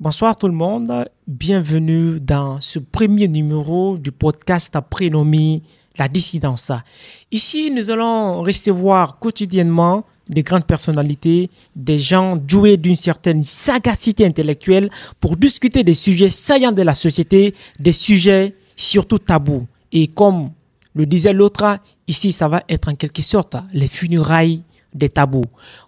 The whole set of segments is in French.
Bonsoir tout le monde, bienvenue dans ce premier numéro du podcast prénommé La Dissidence. Ici, nous allons recevoir quotidiennement des grandes personnalités, des gens doués d'une certaine sagacité intellectuelle pour discuter des sujets saillants de la société, des sujets surtout tabous. Et comme le disait l'autre, ici ça va être en quelque sorte les funérailles des tabous.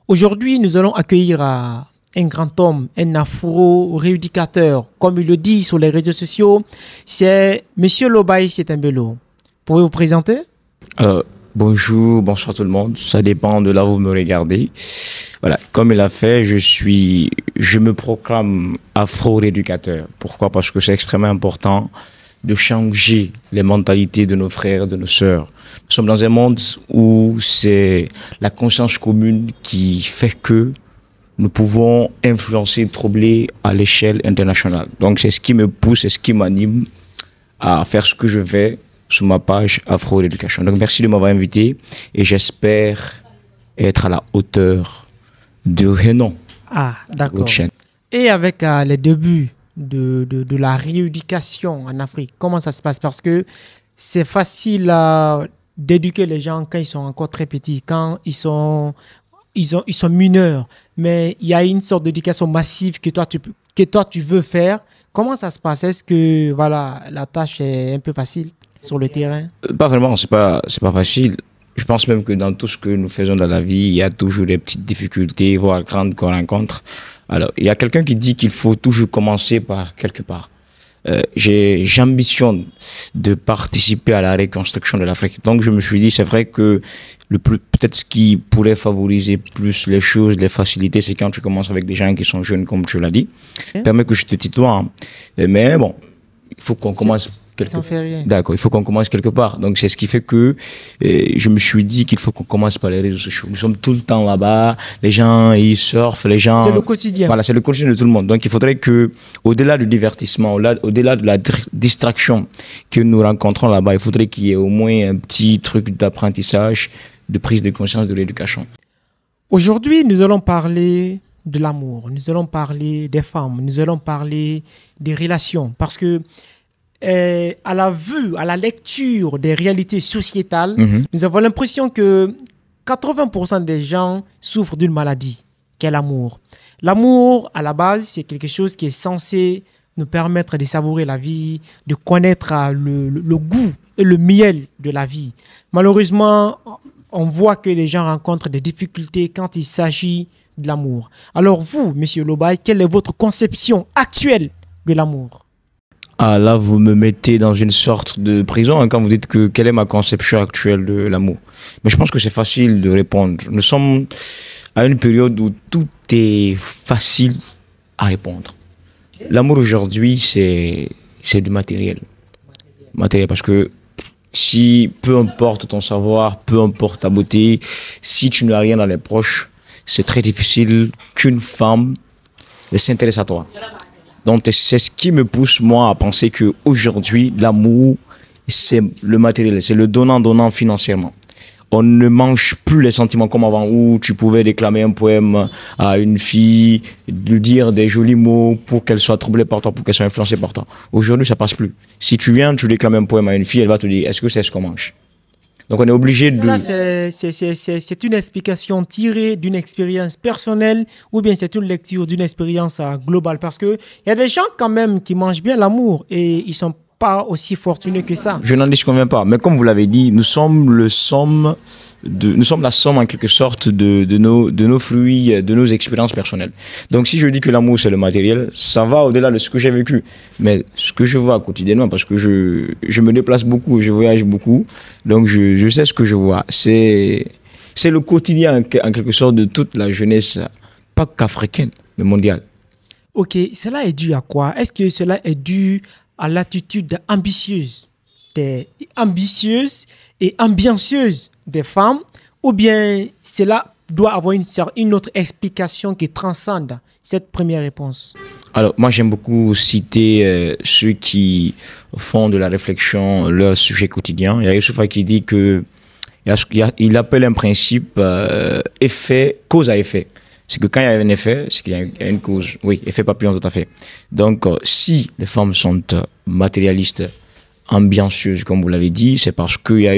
Aujourd'hui, nous allons accueillir un grand homme, un afro-rééducateur, comme il le dit sur les réseaux sociaux, c'est Monsieur Lobaye Setembelo. Pouvez-vous vous présenter? Bonjour, bonsoir tout le monde. Ça dépend de là où vous me regardez. Voilà, comme il a fait, je me proclame afro-rééducateur. Pourquoi? Parce que c'est extrêmement important de changer les mentalités de nos frères, de nos sœurs. Nous sommes dans un monde où c'est la conscience commune qui fait que nous pouvons influencer, troubler à l'échelle internationale. Donc c'est ce qui me pousse, c'est ce qui m'anime à faire ce que je vais sur ma page Afro Education. Donc merci de m'avoir invité et j'espère être à la hauteur de renom. Ah, d'accord. Et avec les débuts de la rééducation en Afrique, comment ça se passe? Parce que c'est facile d'éduquer les gens quand ils sont encore très petits, quand ils sont mineurs, mais il y a une sorte d'éducation massive que toi tu veux faire. Comment ça se passe? Est-ce que voilà, la tâche est un peu facile sur le terrain? Pas vraiment, c'est pas facile. Je pense même que dans tout ce que nous faisons dans la vie, il y a toujours des petites difficultés, voire grandes qu'on rencontre. Alors, il y a quelqu'un qui dit qu'il faut toujours commencer par quelque part. J'ambitionne de participer à la reconstruction de l'Afrique. Donc, je me suis dit, c'est vrai que peut-être ce qui pourrait favoriser plus les choses, les facilités, c'est quand tu commences avec des gens qui sont jeunes, comme tu l'as dit. Permets que je te tutoie. Hein. Mais bon, il faut qu'on commence quelque part. D'accord, il faut qu'on commence quelque part. Donc, c'est ce qui fait que je me suis dit qu'il faut qu'on commence par les réseaux sociaux. Nous sommes tout le temps là-bas. Les gens, ils surfent. Les gens. C'est le quotidien. Voilà, c'est le quotidien de tout le monde. Donc, il faudrait que, au-delà du divertissement, au-delà de la distraction que nous rencontrons là-bas, il faudrait qu'il y ait au moins un petit truc d'apprentissage, de prise de conscience de l'éducation. Aujourd'hui, nous allons parler de l'amour, nous allons parler des femmes, nous allons parler des relations. Parce que à la vue, à la lecture des réalités sociétales, nous avons l'impression que 80% des gens souffrent d'une maladie, qu'est l'amour. L'amour, à la base, c'est quelque chose qui est censé nous permettre de savourer la vie, de connaître le goût et le miel de la vie. Malheureusement, on voit que les gens rencontrent des difficultés quand il s'agit de l'amour. Alors vous, Monsieur Lobaye, quelle est votre conception actuelle de l'amour? Ah là, vous me mettez dans une sorte de prison hein, quand vous dites que quelle est ma conception actuelle de l'amour. Mais je pense que c'est facile de répondre. Nous sommes à une période où tout est facile à répondre. L'amour aujourd'hui, c'est du matériel. Matériel parce que si, peu importe ton savoir, peu importe ta beauté, si tu n'as rien dans les proches, c'est très difficile qu'une femme s'intéresse à toi. Donc, c'est ce qui me pousse, moi, à penser qu'aujourd'hui, l'amour, c'est le matériel, c'est le donnant-donnant financièrement. On ne mange plus les sentiments comme avant, où tu pouvais déclamer un poème à une fille, lui dire des jolis mots pour qu'elle soit troublée par toi, pour qu'elle soit influencée par toi. Aujourd'hui, ça passe plus. Si tu viens, tu déclames un poème à une fille, elle va te dire, est-ce que c'est ce qu'on mange? Donc, on est obligé de... Ça, c'est une explication tirée d'une expérience personnelle ou bien c'est une lecture d'une expérience globale? Parce qu'il y a des gens quand même qui mangent bien l'amour et ils ne sont pas aussi fortunés que ça. Je n'en disconviens pas. Mais comme vous l'avez dit, nous sommes la somme en quelque sorte de nos fruits, de nos expériences personnelles. Donc si je dis que l'amour c'est le matériel, ça va au-delà de ce que j'ai vécu. Mais ce que je vois quotidiennement, parce que je me déplace beaucoup, je voyage beaucoup, donc je sais ce que je vois. C'est le quotidien en quelque sorte de toute la jeunesse, pas qu'africaine, mais mondiale. Ok, cela est dû à quoi? Est-ce que cela est dû à l'attitude ambitieuse et ambitieuse des femmes, ou bien cela doit avoir une autre explication qui transcende cette première réponse? Alors, moi, j'aime beaucoup citer ceux qui font de la réflexion leur sujet quotidien. Il y a Youssoupha qui dit que il appelle un principe cause à effet. C'est que quand il y a un effet, c'est qu'il y a une cause. Oui, effet papillon, tout à fait. Donc, si les femmes sont matérialistes, ambitieuse, comme vous l'avez dit, c'est parce qu'il y a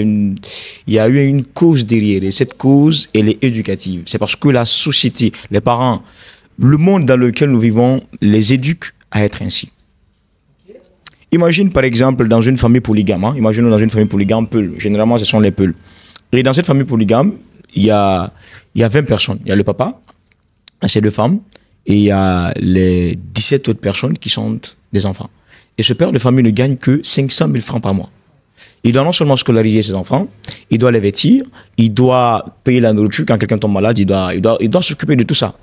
eu une cause derrière. Et cette cause, elle est éducative. C'est parce que la société, les parents, le monde dans lequel nous vivons, les éduquent à être ainsi. Imagine par exemple dans une famille polygame, imaginons dans une famille polygame, Peul. Généralement, ce sont les Peuls. Et dans cette famille polygame, il y a 20 personnes. Il y a le papa, ces 2 femmes, et il y a les 17 autres personnes qui sont des enfants. Et ce père de famille ne gagne que 500 000 francs par mois. Il doit non seulement scolariser ses enfants, il doit les vêtir, il doit payer la nourriture. Quand quelqu'un tombe malade, il doit s'occuper de tout ça.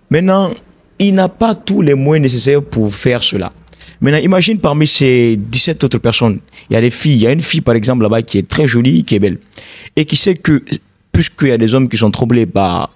Maintenant, il n'a pas tous les moyens nécessaires pour faire cela. Maintenant, imagine parmi ces 17 autres personnes, il y a des filles. Il y a une fille, par exemple, là-bas, qui est très jolie, qui est belle. Et qui sait que, puisqu'il y a des hommes qui sont troublés par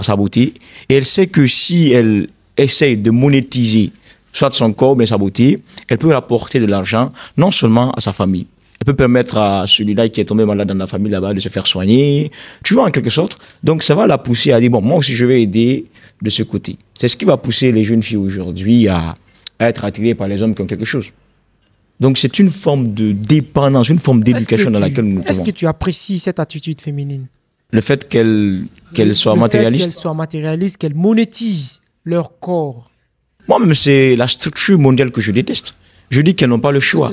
sa beauté, et elle sait que si elle essaye de monétiser soit son corps, mais sa beauté, elle peut rapporter de l'argent, non seulement à sa famille. Elle peut permettre à celui-là qui est tombé malade dans la famille là-bas de se faire soigner. Tu vois, en quelque sorte. Donc, ça va la pousser à dire, bon, moi aussi, je vais aider de ce côté. C'est ce qui va pousser les jeunes filles aujourd'hui à être attirées par les hommes qui ont quelque chose. Donc, c'est une forme de dépendance, une forme d'éducation dans laquelle nous nous trouvons. Est-ce que tu apprécies cette attitude féminine? Le fait qu'elle soit matérialiste. Qu'elle soit matérialiste, qu'elle monétise leur corps. Moi-même, c'est la structure mondiale que je déteste. Je dis qu'elles n'ont pas le choix.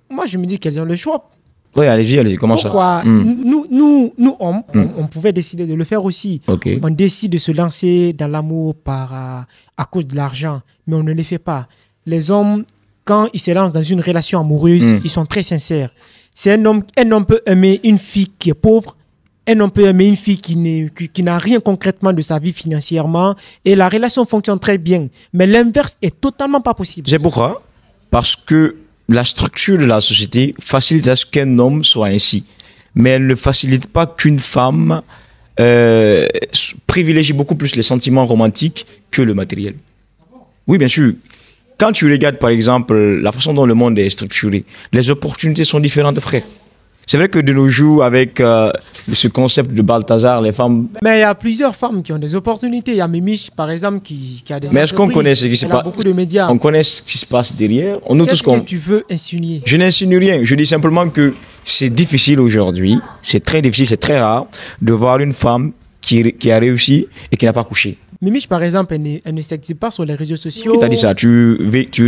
Moi, je me dis qu'elles ont le choix. Oui, allez-y, comment Pourquoi ça Nous, hommes, on pouvait décider de le faire aussi. Okay. On décide de se lancer dans l'amour à cause de l'argent, mais on ne le fait pas. Les hommes, quand ils se lancent dans une relation amoureuse, ils sont très sincères. C'est un homme peut aimer une fille qui est pauvre, un homme peut aimer une fille qui n'a rien concrètement de sa vie financièrement, et la relation fonctionne très bien. Mais l'inverse est totalement pas possible. C'est pourquoi? Parce que la structure de la société facilite à ce qu'un homme soit ainsi. Mais elle ne facilite pas qu'une femme privilégie beaucoup plus les sentiments romantiques que le matériel. Oui, bien sûr. Quand tu regardes, par exemple, la façon dont le monde est structuré, les opportunités sont différentes, frère. C'est vrai que de nos jours, avec ce concept de Balthazar, les femmes... Mais il y a plusieurs femmes qui ont des opportunités. Il y a Mimiche, par exemple, qui a des Mais est-ce qu'on connaît ce qui se passe? beaucoup de médias. On connaît ce qui se passe derrière. Qu'est-ce que tu veux insinuer? Je n'insinue rien. Je dis simplement que c'est difficile aujourd'hui. C'est très difficile, c'est très rare de voir une femme qui a réussi et qui n'a pas couché. Mimiche, par exemple, elle ne s'exhibe pas sur les réseaux sociaux. Qui t'a dit ça? Tu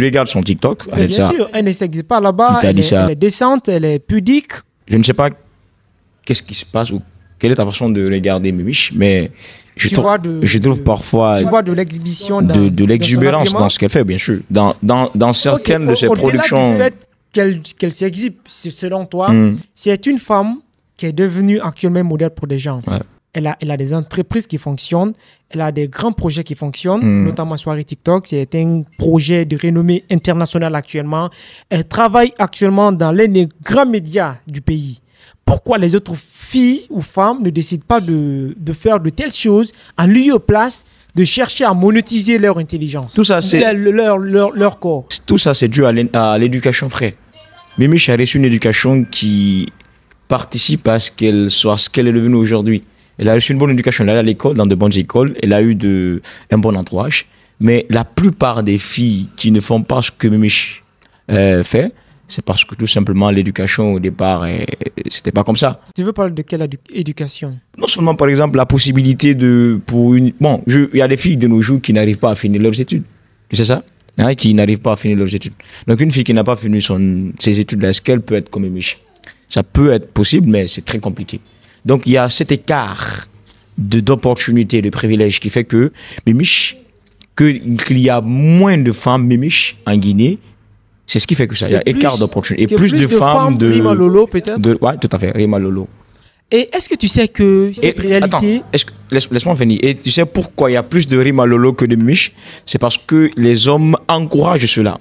regardes son TikTok. Bien sûr, elle ne s'exhibe pas là-bas. Elle est décente, elle est pudique. Je ne sais pas qu'est-ce qui se passe ou quelle est ta façon de regarder Mimiche, mais je trouve parfois tu vois de l'exhibition, de l'exubérance dans ce qu'elle fait, bien sûr. Dans certaines de ses productions. Au-delà du fait qu'elle s'exhibe, selon toi, c'est une femme qui est devenue actuellement modèle pour des gens. Ouais. Elle a des entreprises qui fonctionnent, elle a des grands projets qui fonctionnent, notamment Soirée TikTok. C'est un projet de renommée internationale actuellement. Elle travaille actuellement dans l'un des grands médias du pays. Pourquoi les autres filles ou femmes ne décident pas de faire de telles choses en lieu et place de chercher à monétiser leur intelligence, tout ça, leur corps? Tout ça, c'est dû à l'éducation, frère. Mimiche a reçu une éducation qui participe à ce qu'elle soit ce qu'elle est devenue aujourd'hui. Elle a reçu une bonne éducation, elle est allée à l'école, dans de bonnes écoles, elle a eu un bon entourage. Mais la plupart des filles qui ne font pas ce que Mimiche fait, c'est parce que tout simplement l'éducation au départ, c'était pas comme ça. Tu veux parler de quelle éducation? Non seulement par exemple la possibilité il y a des filles de nos jours qui n'arrivent pas à finir leurs études. C'est ça? Qui n'arrivent pas à finir leurs études. Donc une fille qui n'a pas fini ses études, est-ce qu'elle peut être comme Mimiche? Ça peut être possible, mais c'est très compliqué. Donc, il y a cet écart d'opportunités, de privilèges qui fait que Mimiche, qu'il y a moins de femmes Mimiche en Guinée, c'est ce qui fait que ça. Il y a écart d'opportunités. Et plus de femmes de... Rima Lolo, peut-être? Oui, tout à fait, Rima Lolo. Et est-ce que tu sais que cette réalité... Attends, laisse-moi finir. Et tu sais pourquoi il y a plus de Rima Lolo que de Mimiche? C'est parce que les hommes encouragent cela.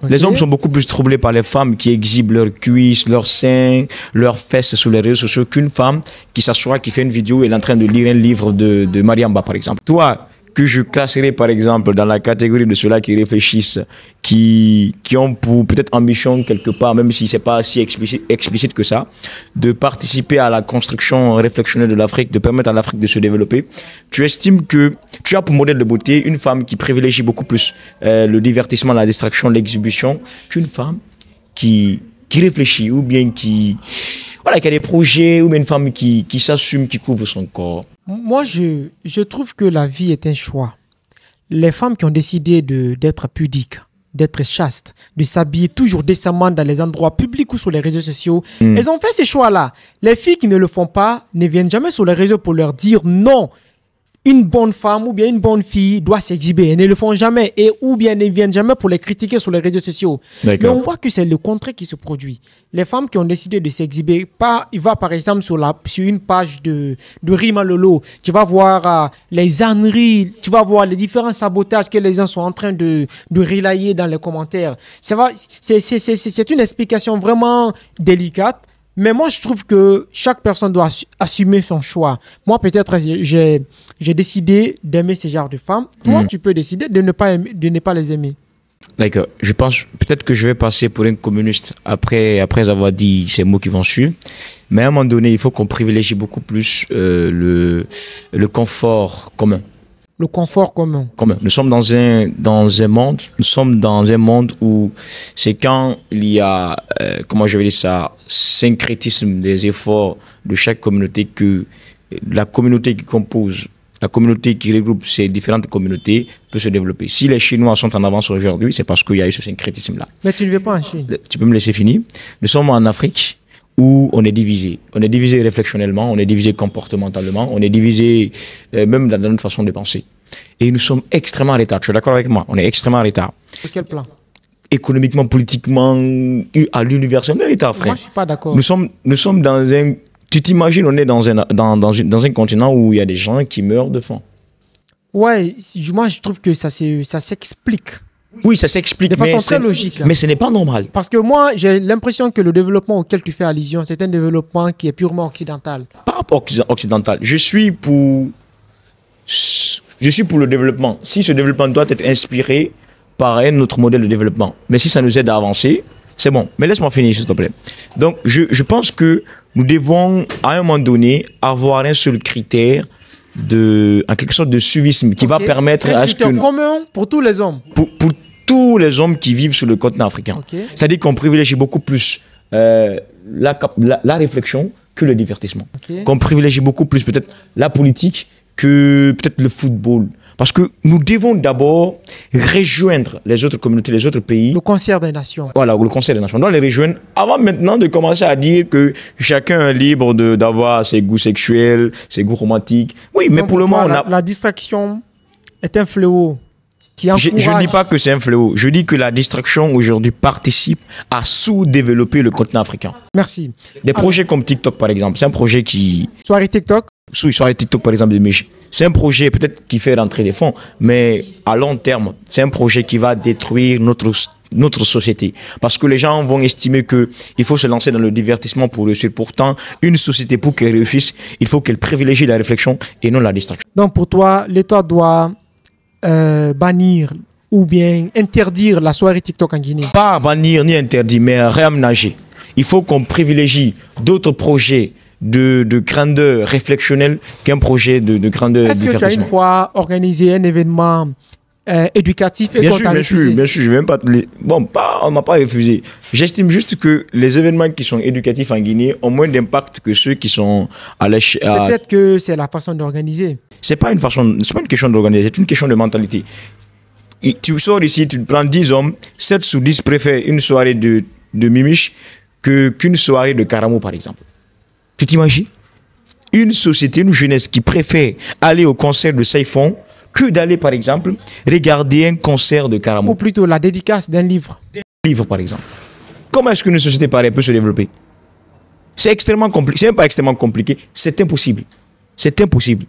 Okay. Les hommes sont beaucoup plus troublés par les femmes qui exhibent leurs cuisses, leurs seins, leurs fesses sur les réseaux sociaux qu'une femme qui s'assoit, qui fait une vidéo et est en train de lire un livre de Mariamba, par exemple. Toi, que je classerais par exemple dans la catégorie de ceux-là qui réfléchissent, qui ont pour peut-être ambition quelque part, même si c'est pas si explicite que ça, de participer à la construction réflexionnelle de l'Afrique, de permettre à l'Afrique de se développer. Tu estimes que tu as pour modèle de beauté une femme qui privilégie beaucoup plus le divertissement, la distraction, l'exhibition, qu'une femme qui réfléchit ou bien qui a des projets, ou bien une femme qui s'assume, qui couvre son corps. Moi, je trouve que la vie est un choix. Les femmes qui ont décidé d'être pudiques, d'être chastes, de s'habiller toujours décemment dans les endroits publics ou sur les réseaux sociaux, elles ont fait ces choix-là. Les filles qui ne le font pas ne viennent jamais sur les réseaux pour leur dire non. Une bonne femme ou bien une bonne fille doit s'exhiber. Elles ne le font jamais. Ou bien ne viennent jamais pour les critiquer sur les réseaux sociaux. Mais on voit que c'est le contraire qui se produit. Les femmes qui ont décidé de s'exhiber, il va par exemple sur une page de Rima Lolo, tu vas voir les âneries, tu vas voir les différents sabotages que les gens sont en train de relayer dans les commentaires. C'est une explication vraiment délicate. Mais moi, je trouve que chaque personne doit assumer son choix. Moi, peut-être, j'ai décidé d'aimer ce genre de femmes. Toi, tu peux décider de ne pas les aimer. D'accord. Je pense peut-être que je vais passer pour un communiste après avoir dit ces mots qui vont suivre. Mais à un moment donné, il faut qu'on privilégie beaucoup plus le confort commun. Le confort commun. Nous sommes dans un monde où c'est quand il y a, comment je vais dire ça, syncrétisme des efforts de chaque communauté que la communauté qui compose, la communauté qui regroupe ces différentes communautés peut se développer. Si les Chinois sont en avance aujourd'hui, c'est parce qu'il y a eu ce syncrétisme-là. Mais tu ne veux pas en Chine. Tu peux me laisser finir. Nous sommes en Afrique où on est divisé. On est divisé réflexionnellement, on est divisé comportementalement, on est divisé même dans notre façon de penser. Et nous sommes extrêmement en retard. Tu es d'accord avec moi? On est extrêmement en retard. Sur quel plan? Économiquement, politiquement, à l'université, on est en retard, frère. Moi, je ne suis pas d'accord. Nous sommes dans un... Tu t'imagines, on est dans un continent où il y a des gens qui meurent de faim. Ouais, moi, je trouve que ça s'explique. Oui, ça s'explique. De façon très logique. Mais ce n'est pas normal. Parce que moi, j'ai l'impression que le développement auquel tu fais allusion, c'est un développement qui est purement occidental. Pas occidental. Je suis pour le développement. Si ce développement doit être inspiré par un autre modèle de développement, mais si ça nous aide à avancer, c'est bon. Mais laisse-moi finir, s'il te plaît. Donc, je pense que nous devons, à un moment donné, avoir un seul critère en quelque sorte de suivisme qui va permettre à ce que... Un commun pour tous les hommes. Pour tous les hommes qui vivent sur le continent africain. C'est-à-dire qu'on privilégie beaucoup plus la réflexion que le divertissement. Qu'on privilégie beaucoup plus peut-être la politique que peut-être le football. Parce que nous devons d'abord rejoindre les autres communautés, les autres pays. Le concert des nations. Voilà, le concert des nations. On doit les rejoindre avant maintenant de commencer à dire que chacun est libre d'avoir ses goûts sexuels, ses goûts romantiques. Oui, mais pour le moment, la distraction est un fléau. Je ne dis pas que c'est un fléau. Je dis que la distraction aujourd'hui participe à sous-développer le continent africain. Merci. Des projets comme TikTok, par exemple, c'est un projet qui... Soirée TikTok. Soirée TikTok, par exemple, de Mich. C'est un projet peut-être qui fait rentrer des fonds, mais à long terme, c'est un projet qui va détruire notre société. Parce que les gens vont estimer qu'il faut se lancer dans le divertissement pour réussir. Pourtant, une société, pour qu'elle réussisse, il faut qu'elle privilégie la réflexion et non la distraction. Donc pour toi, l'État doit bannir ou bien interdire la soirée TikTok en Guinée? Pas bannir ni interdire, mais réaménager. Il faut qu'on privilégie d'autres projets de grandeur réflexionnelle qu'un projet de grandeur divertissement. Est-ce que tu as une fois organisé un événement éducatif et bien sûr, je vais même pas on m'a pas refusé. J'estime juste que les événements qui sont éducatifs en Guinée ont moins d'impact que ceux qui sont à l'échelle. Peut-être que c'est la façon d'organiser. C'est pas une question d'organiser, c'est une question de mentalité. Et tu sors ici, tu prends 10 hommes, 7 sur 10 préfèrent une soirée de mimiche qu'une soirée de caramo, par exemple. Tu t'imagines? Une société, une jeunesse qui préfère aller au concert de Saifon que d'aller, par exemple, regarder un concert de caramo. Ou plutôt la dédicace d'un livre. Livre, par exemple. Comment est-ce qu'une société pareille peut se développer? C'est extrêmement compliqué. C'est même pas extrêmement compliqué. C'est impossible. C'est impossible.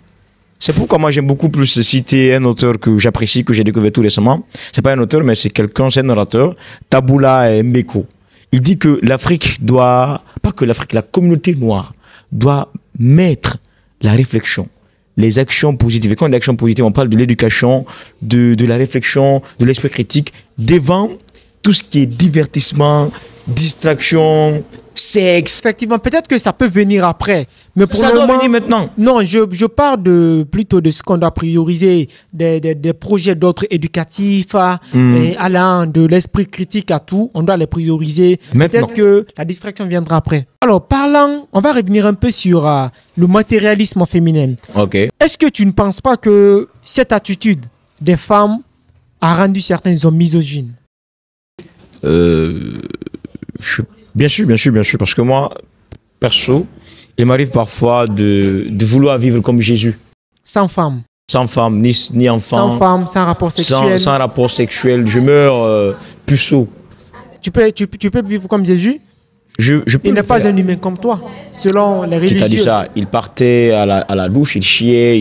C'est pourquoi moi j'aime beaucoup plus citer un auteur que j'apprécie, que j'ai découvert tout récemment. C'est pas un auteur, mais c'est un orateur, Taboula Mbeko. Il dit que l'Afrique doit, pas que l'Afrique, la communauté noire doit mettre la réflexion, les actions positives. Et quand on dit actions positives, on parle de l'éducation, de la réflexion, de l'esprit critique, devant tout ce qui est divertissement, distraction, sexe. Effectivement, peut-être que ça peut venir après. Mais pour Ça le doit moment, venir maintenant. non, je parle plutôt de ce qu'on doit prioriser, des projets d'autres éducatifs, et allant de l'esprit critique à tout, on doit les prioriser. Maintenant. Peut-être que la distraction viendra après. Alors, parlant, on va revenir un peu sur le matérialisme féminin. Ok. Est-ce que tu ne penses pas que cette attitude des femmes a rendu certains hommes misogynes? Bien sûr, parce que moi, perso, il m'arrive parfois de vouloir vivre comme Jésus. Sans femme. Sans femme, ni enfant. Sans femme, sans rapport sexuel. Sans rapport sexuel. Je meurs puceau. Tu peux vivre comme Jésus? Je peux Il n'est le pas faire. un humain comme toi, selon les Qui religieux. t'a dit ça? Il partait à la douche, il chiait,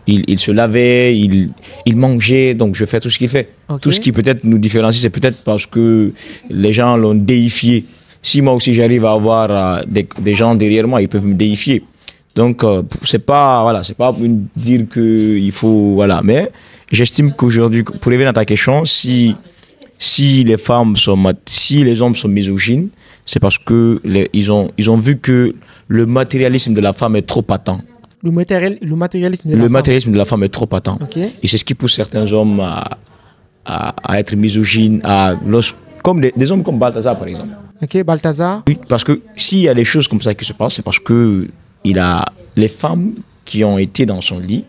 il se lavait, il mangeait, donc je fais tout ce qu'il fait. Ok. Tout ce qui peut-être nous différencie, c'est peut-être parce que les gens l'ont déifié. Si moi aussi j'arrive à avoir des gens derrière moi, ils peuvent me déifier. Donc c'est pas dire que il faut voilà, mais j'estime qu'aujourd'hui, pour revenir à ta question, si les hommes sont misogynes, c'est parce que ils ont vu que le matérialisme de la femme est trop patent. Le matérialisme de la Le femme. matérialisme de la femme est trop patent. Ok. Et c'est ce qui pousse certains hommes à être misogynes, comme des hommes comme Balthazar, par exemple. Ok, Balthazar. Oui, parce que s'il y a des choses comme ça qui se passent, c'est parce que les femmes qui ont été dans son lit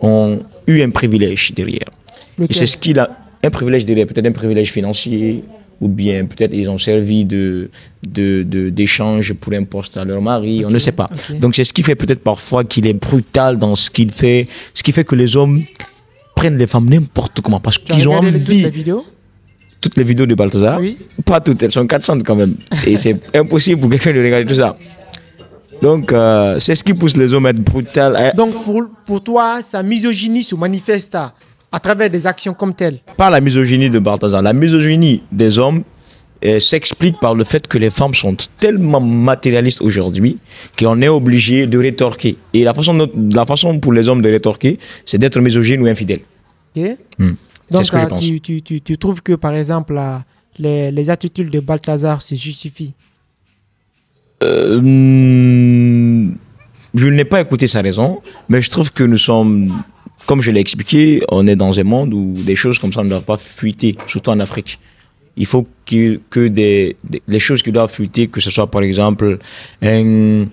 ont eu un privilège derrière. Et Lequel? c'est ce qu'il a, un privilège derrière, peut-être un privilège financier, ou bien peut-être ils ont servi d'échange pour un poste à leur mari, on ne sait pas. Ok. Donc c'est ce qui fait peut-être parfois qu'il est brutal dans ce qu'il fait, ce qui fait que les hommes prennent les femmes n'importe comment, parce Tu as qu'ils ont regardé toutes envie. les vidéos? Toutes les vidéos de Balthazar, Oui. pas toutes, elles sont 400 quand même. Et c'est impossible pour quelqu'un de regarder tout ça. Donc, c'est ce qui pousse les hommes à être brutaux. Donc pour toi, sa misogynie se manifeste à travers des actions comme telles. Pas la misogynie de Balthazar. La misogynie des hommes s'explique par le fait que les femmes sont tellement matérialistes aujourd'hui qu'on est obligé de rétorquer. Et la façon pour les hommes de rétorquer, c'est d'être misogyne ou infidèle. Ok. C'est ce que je pense. Tu trouves que, par exemple, les attitudes de Balthazar se justifient? Je n'ai pas écouté sa raison, mais je trouve que nous sommes, comme je l'ai expliqué, on est dans un monde où des choses comme ça ne doivent pas fuiter, surtout en Afrique. Il faut que les choses qui doivent fuiter, que ce soit par exemple un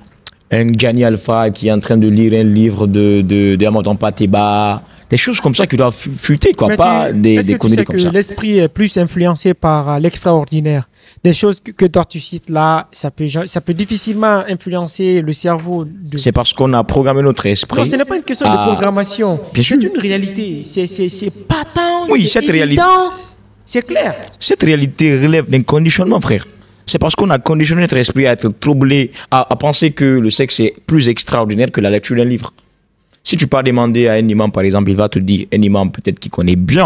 Gianni Alpha qui est en train de lire un livre de Amadou Pateba, des choses comme ça qui doivent fuiter, quoi, pas des conneries comme Est-ce ça. que l'esprit est plus influencé par l'extraordinaire? Des choses que toi tu cites là, ça peut difficilement influencer le cerveau. C'est parce qu'on a programmé notre esprit. Non, ce n'est pas une question de programmation. Bien sûr. C'est une réalité. C'est patent. Oui, c'est cette réalité. évident, c'est clair. Cette réalité relève d'un conditionnement, frère. C'est parce qu'on a conditionné notre esprit à être troublé, à penser que le sexe est plus extraordinaire que la lecture d'un livre. Si tu pars demander à un imam, par exemple, il va te dire, un imam peut-être qui connaît bien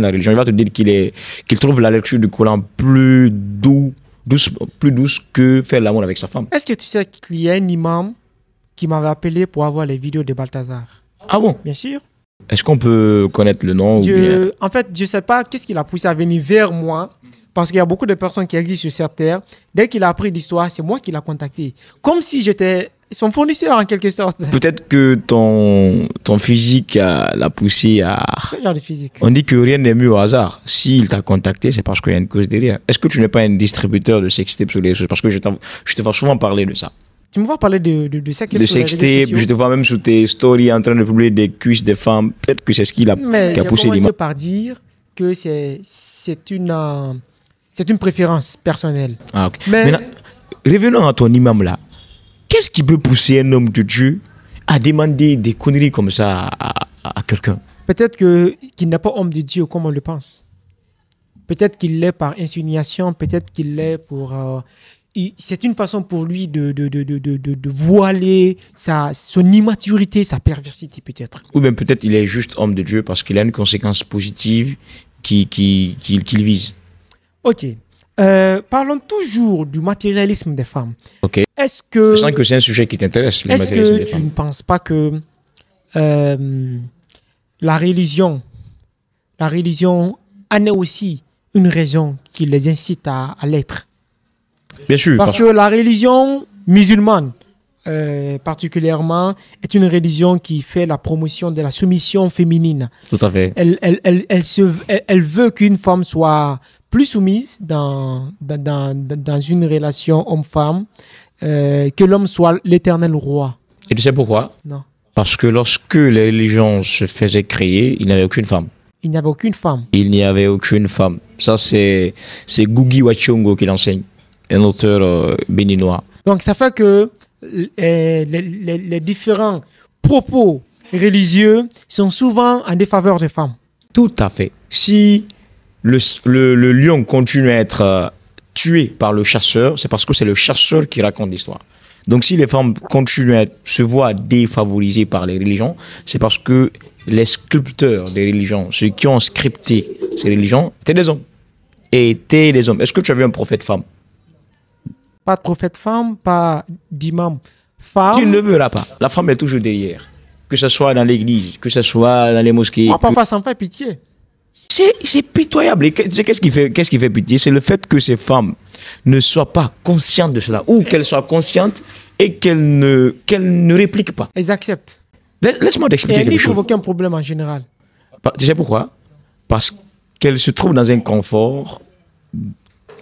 la religion, il va te dire qu'il trouve la lecture du Coran plus douce que faire l'amour avec sa femme. Est-ce que tu sais qu'il y a un imam qui m'avait appelé pour avoir les vidéos de Balthazar? Ah bon? Bien sûr. Est-ce qu'on peut connaître le nom ou bien... En fait, je ne sais pas qu'est-ce qui l'a poussé à venir vers moi. Parce qu'il y a beaucoup de personnes qui existent sur cette terre. Dès qu'il a appris l'histoire, c'est moi qui l'ai contacté. Comme si j'étais son fournisseur en quelque sorte. Peut-être que ton physique l'a poussé à... Quel genre de physique? On dit que rien n'est mieux au hasard. S'il t'a contacté, c'est parce qu'il y a une cause derrière. Est-ce que tu n'es pas un distributeur de sextapes sur les réseaux? Parce que je te vois souvent parler de ça. Tu me vois parler de sextape De sur les réseaux sextape, sociaux? je te vois même sur tes stories en train de publier des cuisses de femmes. Peut-être que c'est ce qui a Mais j'ai poussé commencé l'image. par dire que c'est une préférence personnelle. Ah, ok. Mais- Maintenant, revenons à ton imam là. Qu'est-ce qui peut pousser un homme de Dieu à demander des conneries comme ça à quelqu'un? Peut-être qu'il n'est pas homme de Dieu comme on le pense. Peut-être qu'il l'est par insinuation, peut-être qu'il l'est pour... c'est une façon pour lui de voiler son immaturité, sa perversité peut-être. Ou bien peut-être il est juste homme de Dieu parce qu'il a une conséquence positive qu'il vise. Ok. Parlons toujours du matérialisme des femmes. Ok. Est-ce que... Je sens que c'est un sujet qui t'intéresse, le Est-ce matérialisme que des tu femmes. ne penses pas que la religion en est aussi une raison qui les incite à l'être. Bien sûr. Parce que la religion musulmane, particulièrement, est une religion qui fait la promotion de la soumission féminine. Tout à fait. Elle veut qu'une femme soit plus soumise dans une relation homme-femme, que l'homme soit l'éternel roi. Et tu sais pourquoi? Non. Parce que lorsque les religions se faisaient créer, il n'y avait aucune femme. Il n'y avait aucune femme. Il n'y avait aucune femme. Ça, c'est Ngugi wa Thiong'o qui l'enseigne, un auteur béninois. Donc, ça fait que les différents propos religieux sont souvent en défaveur des femmes. Tout à fait. Si le lion continue à être tué par le chasseur, c'est parce que c'est le chasseur qui raconte l'histoire. Donc si les femmes continuent à se voir défavorisées par les religions, c'est parce que les sculpteurs des religions, ceux qui ont scripté ces religions, étaient des hommes. Est-ce que tu as vu un prophète femme? Pas de prophète femme, pas d'imam femme. Tu ne le verras pas. La femme est toujours derrière. Que ce soit dans l'église, que ce soit dans les mosquées. Moi, parfois, ça me fait pitié. C'est pitoyable. Et qu'est-ce qui fait pitié? C'est le fait que ces femmes ne soient pas conscientes de cela, ou qu'elles soient conscientes et qu'elles ne répliquent pas. Elles acceptent. Laisse-moi t'expliquer quelque chose. Et elles chose. aucun problème en général. Tu sais pourquoi? Parce qu'elles se trouvent dans un confort.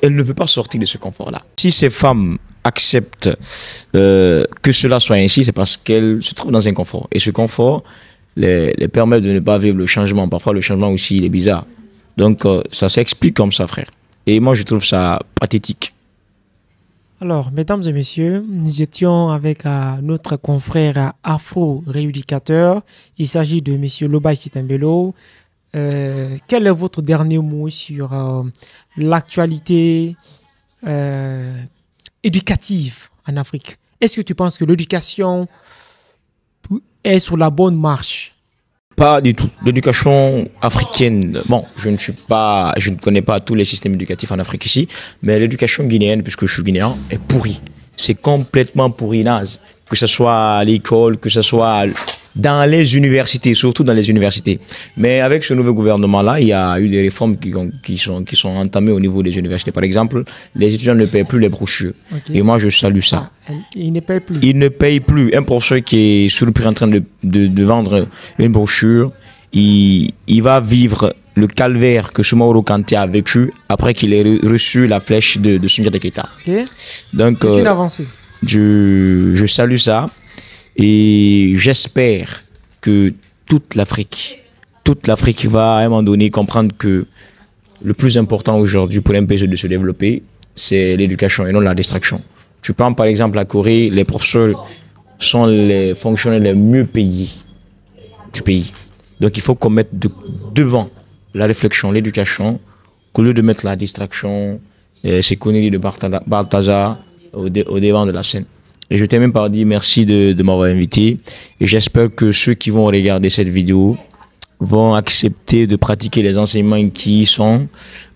Elle ne veut pas sortir de ce confort-là. Si ces femmes acceptent que cela soit ainsi, c'est parce qu'elles se trouvent dans un confort. Et ce confort les permet de ne pas vivre le changement. Parfois, le changement aussi, il est bizarre. Donc, ça s'explique comme ça, frère. Et moi, je trouve ça pathétique. Alors, mesdames et messieurs, nous étions avec notre confrère afro-rééducateur. Il s'agit de monsieur Lobai Sitembelo. Quel est votre dernier mot sur l'actualité éducative en Afrique? Est-ce que tu penses que l'éducation est sur la bonne marche? Pas du tout. L'éducation africaine, bon, je ne connais pas tous les systèmes éducatifs en Afrique ici, mais l'éducation guinéenne, puisque je suis guinéen, est pourrie. C'est complètement pourri, naze. Que ce soit à l'école, que ce soit dans les universités, surtout dans les universités. Mais avec ce nouveau gouvernement-là, il y a eu des réformes qui sont entamées au niveau des universités. Par exemple, les étudiants ne payent plus les brochures. Okay. Et moi, je salue ça. Ils ne payent plus. Ils ne payent plus. Un professeur qui est surpris en train de vendre une brochure, il va vivre le calvaire que Soumaoro Kanté a vécu après qu'il ait reçu la flèche de Sundiata Keita. Okay. Donc, c'est une avancée. Je salue ça et j'espère que toute l'Afrique va à un moment donné comprendre que le plus important aujourd'hui pour un pays de se développer, c'est l'éducation et non la distraction. Tu prends par exemple la Corée, les professeurs sont les fonctionnaires les mieux payés du pays. Donc il faut qu'on mette devant la réflexion, l'éducation, qu'au lieu de mettre la distraction, ces conneries de Balthazar au devant de la scène. Et je t'ai même pas dit merci de m'avoir invité. Et j'espère que ceux qui vont regarder cette vidéo vont accepter de pratiquer les enseignements qui y sont,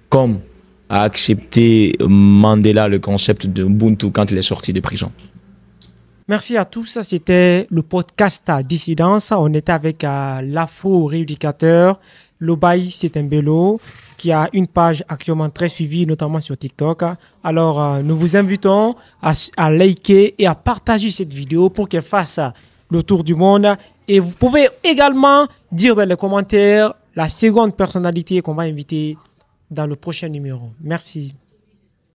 comme a accepté Mandela le concept de Ubuntu quand il est sorti de prison. Merci à tous. C'était le podcast Dissidence. On était avec l'afro-rééducateur Lobai Sitembelo, qui a une page actuellement très suivie, notamment sur TikTok. Alors, nous vous invitons à liker et à partager cette vidéo pour qu'elle fasse le tour du monde. Et vous pouvez également dire dans les commentaires la seconde personnalité qu'on va inviter dans le prochain numéro. Merci.